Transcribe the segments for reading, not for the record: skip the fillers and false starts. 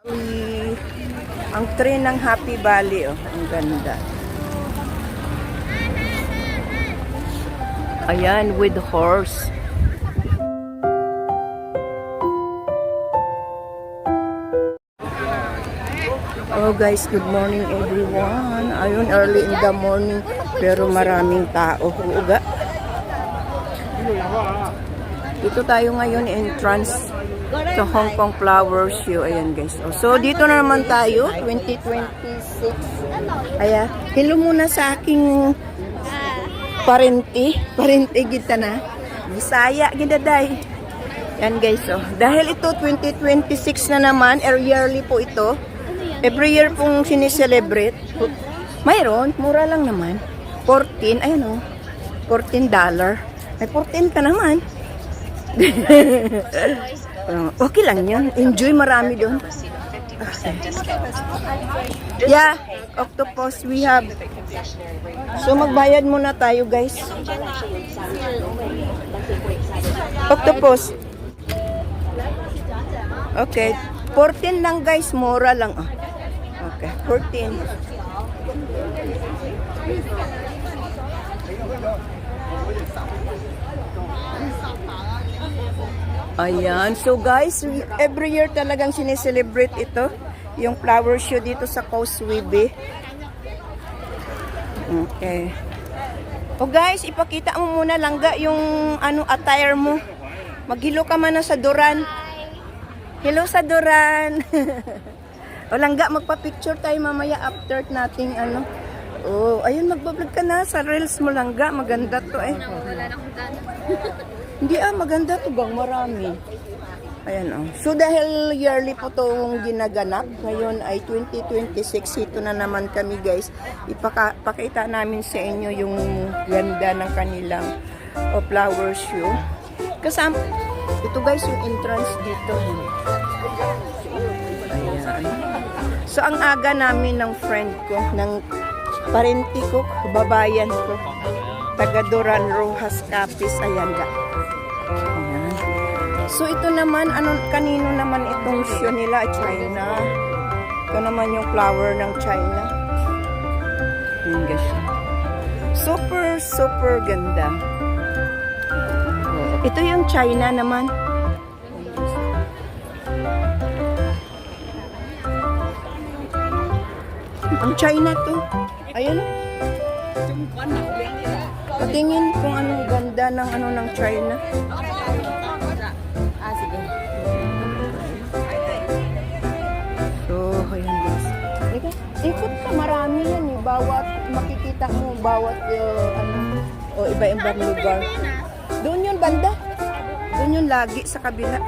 Uy, ang train ng Happy Valley, oh, ang ganda. Ayan, with horse. Oh guys, good morning everyone. Ayun, early in the morning, pero maraming tao. Uga. Dito tayo ngayon, entrance sa Hong Kong Flower Show. Ayan guys. Oh, so dito na naman tayo, 2026. Ayan, hello muna sa aking parente kita na. Bisaya, gidaday. Yan guys, oh. Dahil ito 2026 na naman, yearly po ito. Every year pong sineselebrate. Mayroon, mura lang naman. 14, ayun oh. $14. May 14 ka naman. Okay lang yan. Enjoy, marami doon. Okay. Yeah, octopus we have. So magbayad muna tayo guys. Octopus. Okay. 14 lang guys, mura lang. Oh. Okay, 14. Ayan. So guys, every year talagang sineselebrate ito. Yung flower show dito sa Causeway Bay. Okay. O guys, ipakita mo muna langga yung attire mo. Maghilo ka man na sa Duran. Hello sa Duran. O langga, magpa-picture tayo mamaya after nating Oh, ayun, magbablog ka na sa reels mo langga. Maganda to eh. Wala na akong daan. Hindi maganda to bang marami. Ayan oh. So dahil yearly po itong ginaganap, ngayon ay 2026, ito na naman kami guys. Ipakita namin sa inyo yung ganda ng kanilang flower show. Kasama, ito guys yung entrance dito. Ayan. So ang aga namin ng friend ko, ng parenti ko, babayan ko, taga Duran Rojas Capiz, ayan ga. Ayan. So ito naman, kanino naman itong show nila? China. Ito naman yung flower ng China. Ayan guys. Super, super ganda. Ito yung China naman. Ang China to. Ayun. Patingin kung anong ganda ng ng China. Sige. So, ayan guys. Ikot ka, marami yan eh. Bawat, makikita mo, bawat iba-ibang lugar. Doon yun, banda. Doon yun lagi sa kabila.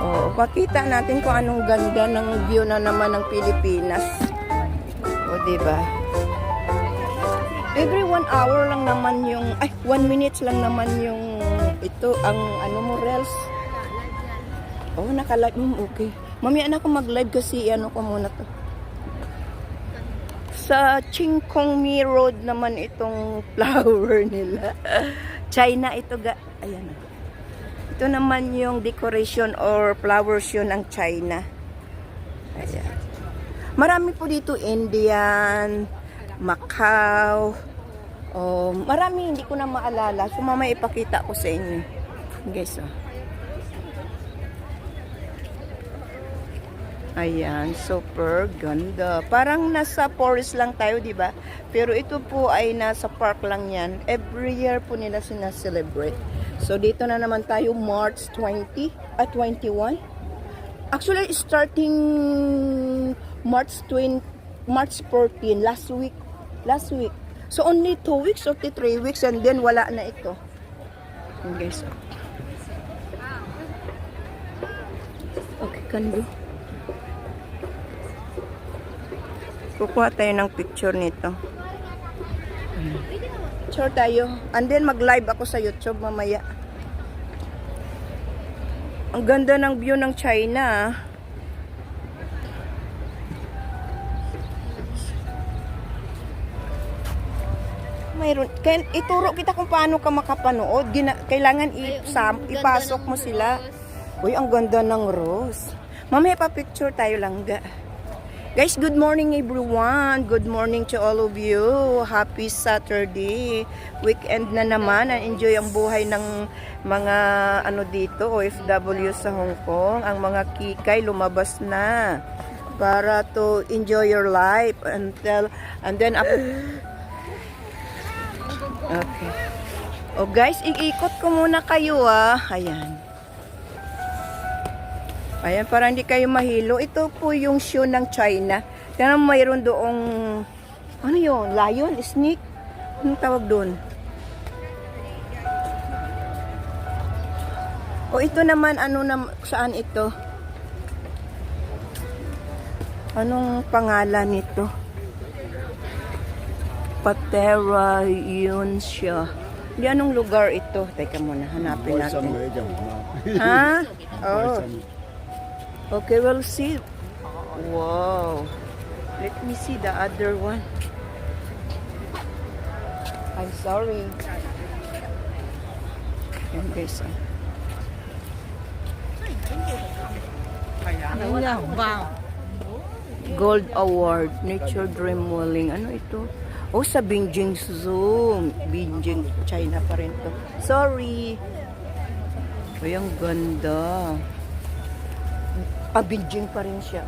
Oh, pakita natin kung anong ganda ng view na naman ng Pilipinas. O, diba? Every 1 hour lang naman yung, 1 minute lang naman yung, ito, ang, mo, reels. Oh, naka-live. Okay. Mamaya na ako mag-live kasi, ko muna to. Sa Ching Kong Mi Road naman itong flower nila. China ito ga. Ayan. Ito naman yung decoration or flower show ng China. Ayan. Marami po dito Indian, Macau. Oh, marami hindi ko na maalala. So mamaya ipakita ko sa inyo. Guys, oh. Ayan, super ganda. Parang nasa forest lang tayo, di ba? Pero ito po ay nasa park lang yan. Every year po nila sinaselebrate. So, dito na naman tayo March 20 at 21. Actually, starting March 14, last week. So, only 2 weeks or 3 weeks and then wala na ito. Okay, so. Okay, can do. Kukuha tayo ng picture nito. Picture tayo. And then mag-live ako sa YouTube mamaya. Ang ganda ng view ng China. Mayroon. Ituro kita kung paano ka makapanood. Kailangan ipasok mo sila. Uy, ang ganda ng rose. Mamaya pa picture tayo lang ga. Guys, good morning everyone. Good morning to all of you. Happy Saturday. Weekend na naman. Enjoy ang buhay ng mga ano dito, OFW sa Hong Kong. Ang mga kikay lumabas na para to enjoy your life and then okay. Oh guys, iikot ko muna kayo Ayan. Ayan, para hindi kayo mahilo. Ito po yung shoe ng China. Tignan mo, mayroon doong, ano yun? Lion? Snake? Anong tawag doon? O ito naman, saan ito? Anong pangalan nito? Patera yun siya. Di anong lugar ito? Teka muna, hanapin natin. Ha? Oh. Okay, we'll see. Wow. Let me see the other one. I'm sorry. Yan guys. Gold Award, Nature Dream Walling. Ano ito? Oh, sa Beijing Zoo. Beijing, China pa rin to. Sorry. Ay, ang ganda. Beijing pa rin siya.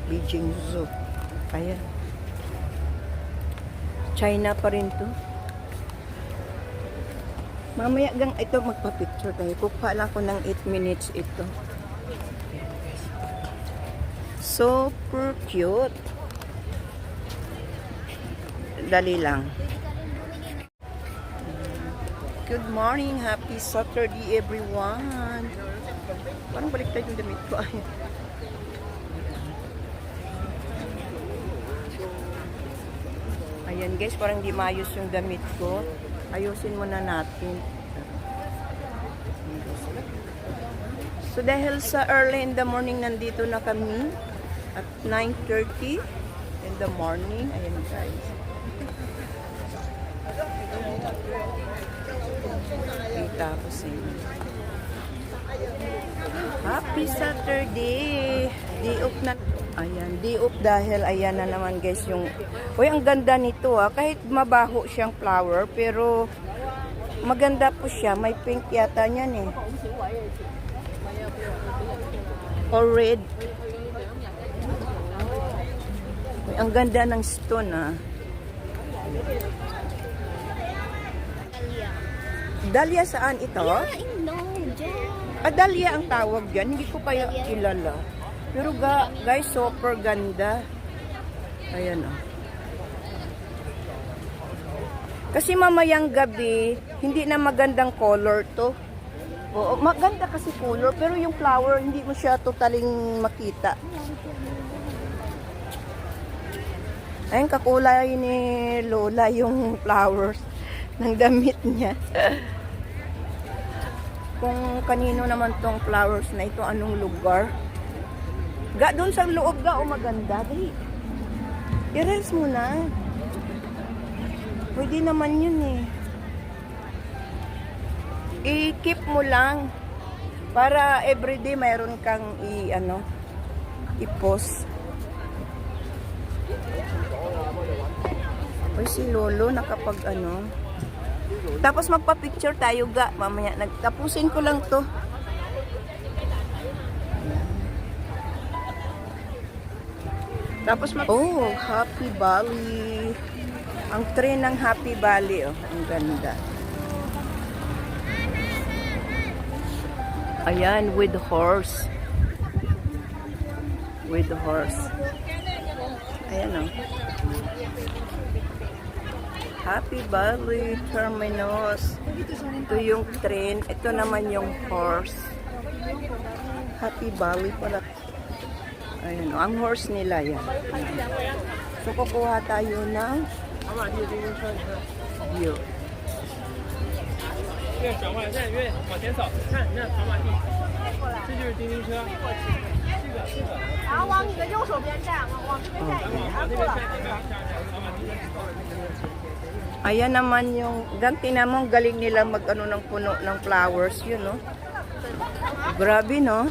Beijing Zoo. Ayan. China pa rin to. Mamaya gang ito magpa-picture tayo. Kukuha lang ko ng 8 minutes ito. Super cute. Dali lang. Good morning. Happy Saturday everyone. Parang baliktad yung damit ko. Ayan guys, parang di maayos yung damit ko. Ayusin muna natin. So dahil sa early in the morning, nandito na kami at 9:30 in the morning. Ayan guys. Tapos Happy Saturday! Day off na. Ayan, day off dahil ayan na naman guys yung... Uy, ang ganda nito Kahit mabaho siyang flower, pero maganda po siya. May pink yata niyan or red. Uy, ang ganda ng stone Dahlia saan ito? Dahlia ang tawag yan. Hindi ko pa kilala. Pero guys, super ganda. Ayan Kasi mamayang gabi, hindi na magandang color to. Oo, maganda kasi color, pero yung flower, hindi mo siya totaling makita. Ayun, kakulay ni Lola yung flowers ng damit niya. Kung kanino naman tong flowers na ito, anong lugar. Doon sa loob maganda. Dali. I-reels mo na. Pwede naman yun I-keep mo lang. Para everyday mayroon kang i-post. Uy, si Lolo nakapag Tapos magpa-picture tayo mamaya. Nagtapusin ko lang to. Tapos Happy Valley. Ang train ng Happy Valley ang ganda. Ayan, with horse. With horse. Ayan Happy Valley Terminus. Ito yung train. Ito naman yung horse. Happy Valley pala. Ayan ang horse nila yan. So kukuha tayo ng view. 转弯，再越往前走，看那跑马地，这就是叮叮车。然后往你的右手边站，往这边站一点，啊，过了。 Ayan naman yung, ganti naman galing nila ng puno ng flowers, yun Grabe, no?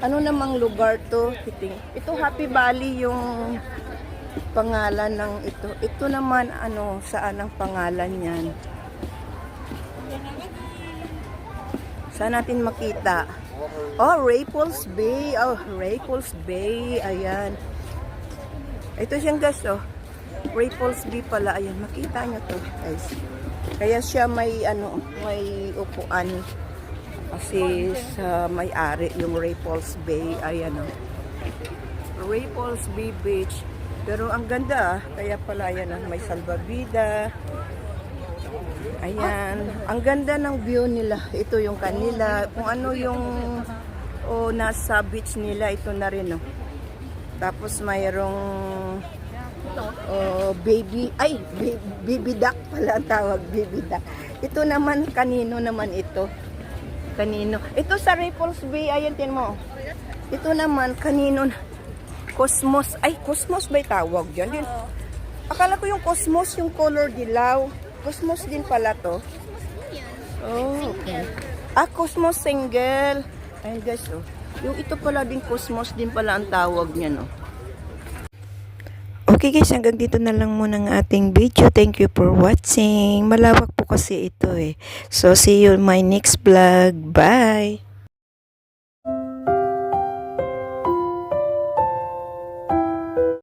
Ano namang lugar to? Ito Happy Valley yung pangalan ng ito. Ito naman, ano, saan ang pangalan niyan? Saan natin makita? Oh, Raples Bay. Oh, Raples Bay. Ayan. Ito siyang guys, oh. Raples Bay pala. Ayan, makita nyo to, guys. Kaya siya may, ano, may upuan. Kasi sa may-ari, yung Raples Bay. Ayan, oh. Raples Bay Beach. Pero ang ganda, kaya pala, ayan, oh. May salbabida. Ayan. Ang ganda ng view nila. Ito yung kanila. Kung ano yung nasa beach nila, ito na rin, oh. Tapos mayroong baby duck pala ang tawag, baby duck. Ito naman, kanino naman ito? Kanino? Ito sa Raples Bay, ayan, tin mo. Ito naman, kanino? Cosmos. Ay, Cosmos ba tawag dyan? Din. Akala ko yung Cosmos, yung color dilaw. Cosmos din pala to. Oh, okay. Cosmos single. Ayun guys, oh. Yung ito pala din, Cosmos din pala ang tawag niya, no? Okay guys, hanggang dito na lang muna ang ating video. Thank you for watching. Malawak po kasi ito eh. So, see you in my next vlog. Bye!